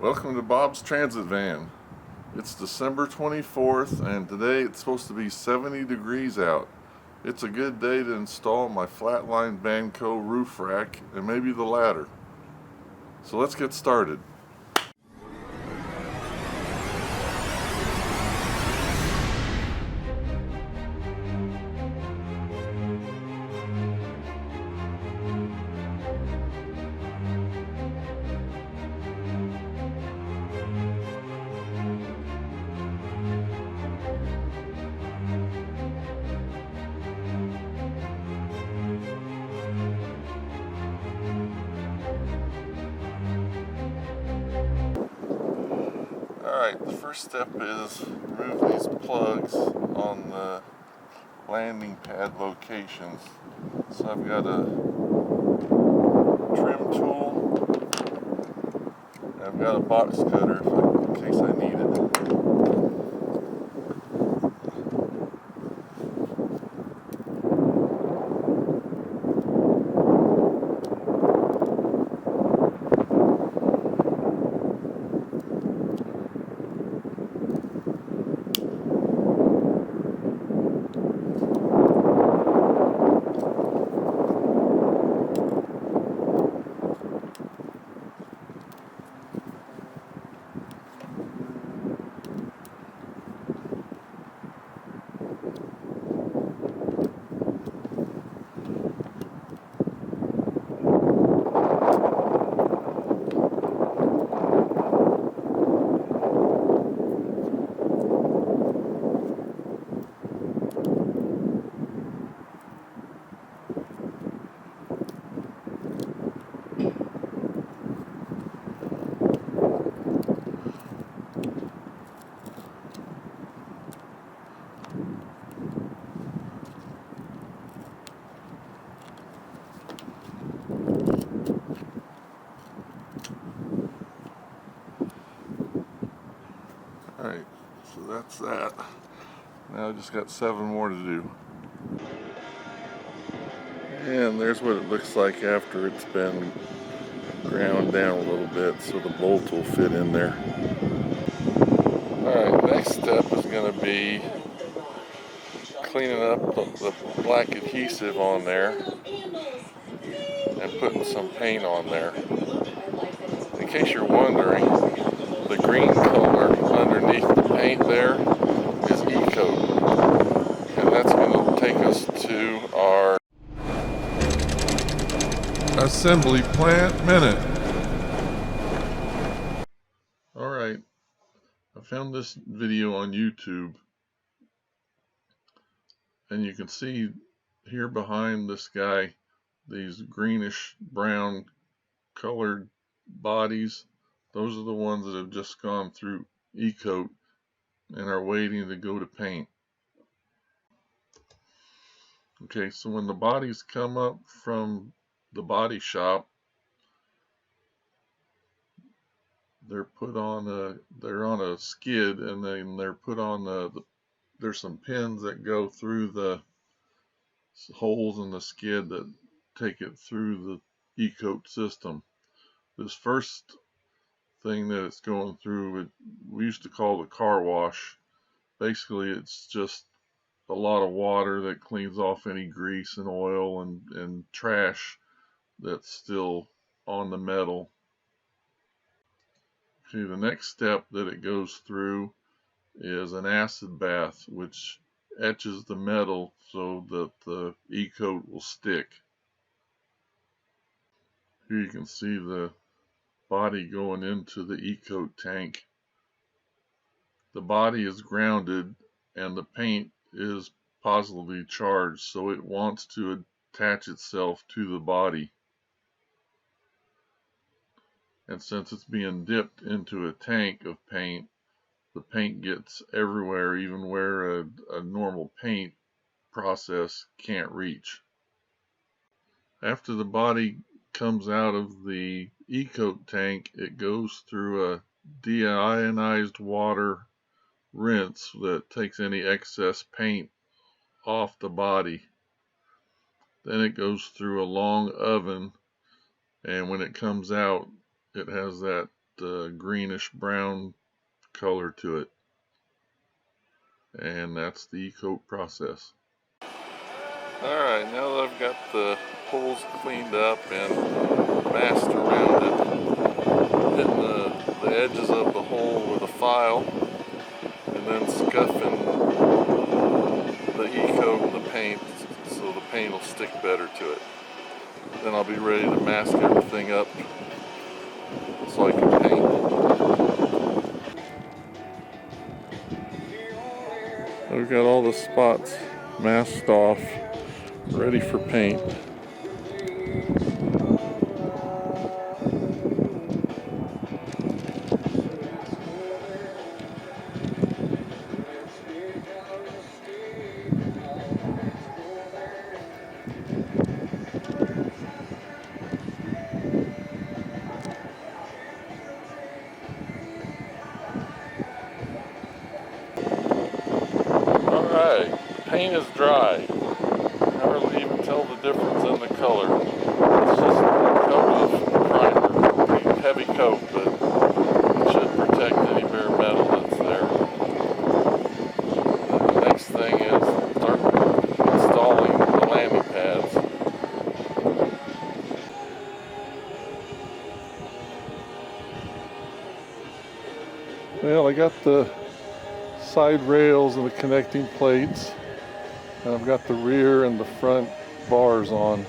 Welcome to Bob's Transit Van. It's December 24th and today it's supposed to be 70 degrees out. It's a good day to install my Flatline Vanco roof rack and maybe the ladder. So let's get started. Alright, the first step is remove these plugs on the landing pad locations. So I've got a trim tool, and I've got a box cutter in case I need it. Alright, so that's that. Now I just got 7 more to do. And there's what it looks like after it's been ground down a little bit so the bolt will fit in there. Alright, next step is going to be cleaning up the black adhesive on there and putting some paint on there. In case you're wondering, the green color underneath the paint there is E-coat, and that's going to take us to our assembly plant minute. Alright, I found this video on YouTube, and you can see here behind this guy these greenish brown colored bodies. Those are the ones that have just gone through E-coat and are waiting to go to paint. Okay, so when the bodies come up from the body shop, they're on a skid, and then they're put on there's some pins that go through the holes in the skid that take it through the E-coat system. This first thing that it's going through, we used to call the car wash. Basically, it's just a lot of water that cleans off any grease and oil and trash that's still on the metal. Okay, the next step that it goes through is an acid bath, which etches the metal so that the E-coat will stick. Here you can see the body going into the E-coat tank. The body is grounded and the paint is positively charged, so it wants to attach itself to the body. And since it's being dipped into a tank of paint, the paint gets everywhere, even where a normal paint process can't reach. After the body comes out of the E-coat tank, it goes through a deionized water rinse that takes any excess paint off the body. Then it goes through a long oven, and when it comes out, it has that greenish brown color to it. And that's the e-coat process. Alright, now that I've got the holes cleaned up and masked around it, hitting the edges of the hole with a file, and then scuffing the e-coat and the paint so the paint will stick better to it. Then I'll be ready to mask everything up so I can paint. We've got all the spots masked off, ready for paint. Alright, the paint is dry. I hardly even tell the difference in the color. It's just a coat of primer. Pretty heavy coat, but it should protect any bare metal that's there. The next thing is start installing the landing pads. Well, I got the side rails and the connecting plates, and I've got the rear and the front bars on.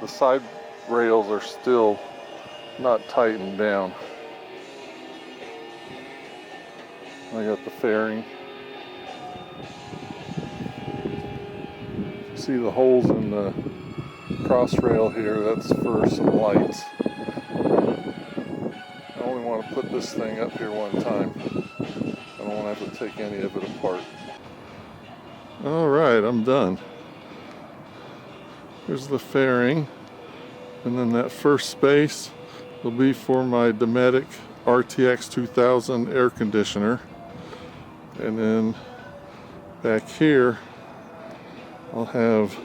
The side rails are still not tightened down. I got the fairing. See the holes in the cross rail here, that's for some lights. I only want to put this thing up here one time. I don't want to have to take any of it apart. Alright, I'm done. Here's the fairing. And then that first space will be for my Dometic RTX 2000 air conditioner. And then back here I'll have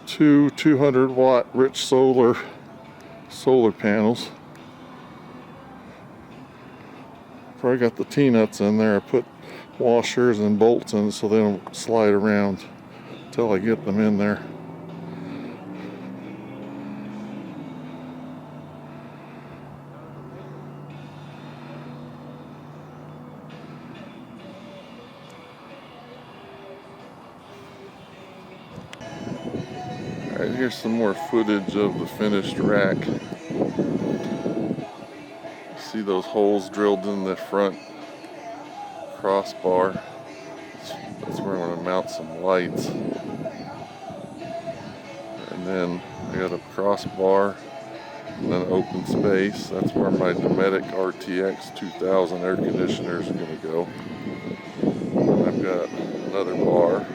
two 200-watt rich solar panels. Before I got the T-nuts in there, I put washers and bolts in so they don't slide around until I get them in there. Alright, here's some more footage of the finished rack. See those holes drilled in the front crossbar? That's where I'm going to mount some lights. And then I got a crossbar and then open space. That's where my Dometic RTX 2000 air conditioner is going to go. And I've got another bar.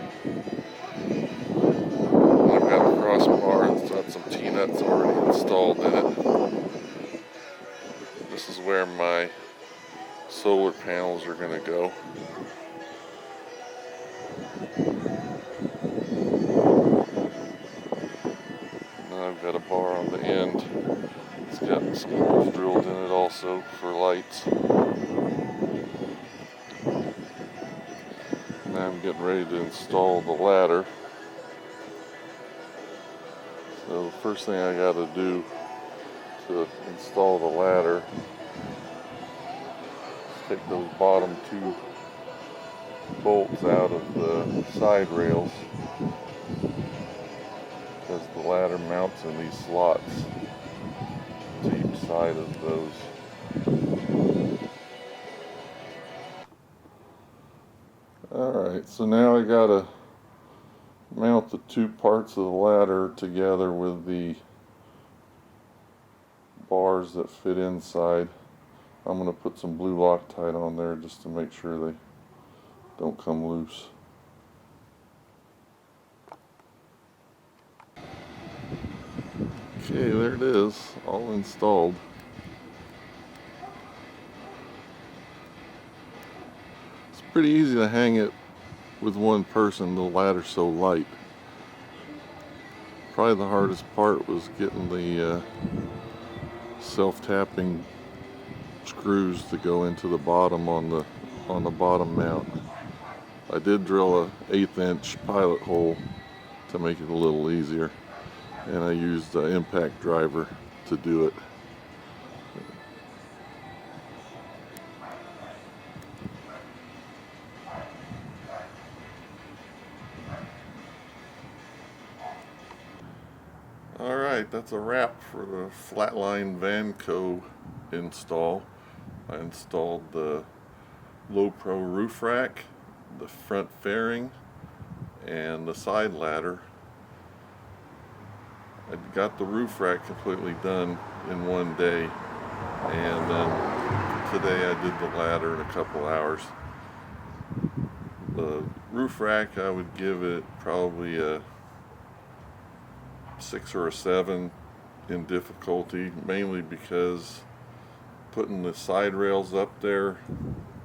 And I've got a crossbar that's got some T-nuts already installed in it. This is where my solar panels are going to go. Now I've got a bar on the end. It's got some holes drilled in it also for lights. Now I'm getting ready to install the ladder. So the first thing I got to do to install the ladder is take those bottom two bolts out of the side rails, because the ladder mounts in these slots to each side of those. Alright, so now I gotta mount the two parts of the ladder together with the bars that fit inside. I'm going to put some blue Loctite on there just to make sure they don't come loose. Okay, there it is, all installed. It's pretty easy to hang it with one person, the ladder's so light. Probably the hardest part was getting the self-tapping screws to go into the bottom on the bottom mount. I did drill a 1/8 inch pilot hole to make it a little easier, and I used the impact driver to do it. Alright, that's a wrap for the Flatline Vanco install. I installed the low pro roof rack, the front fairing, and the side ladder. I got the roof rack completely done in one day, and then today I did the ladder in a couple hours. The roof rack, I would give it probably a 6 or a 7 in difficulty, mainly because putting the side rails up there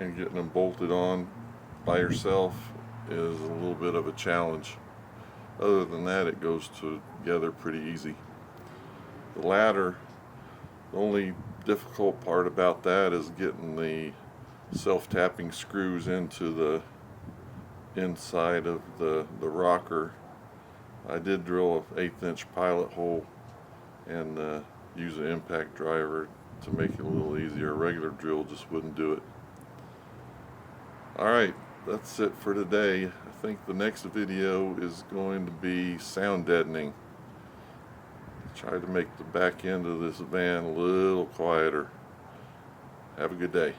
and getting them bolted on by yourself is a little bit of a challenge. Other than that, it goes together pretty easy. The ladder, the only difficult part about that is getting the self-tapping screws into the inside of the rocker. I did drill a 1/8 inch pilot hole and use an impact driver to make it a little easier. A regular drill just wouldn't do it. Alright, that's it for today. I think the next video is going to be sound deadening. Try to make the back end of this van a little quieter. Have a good day.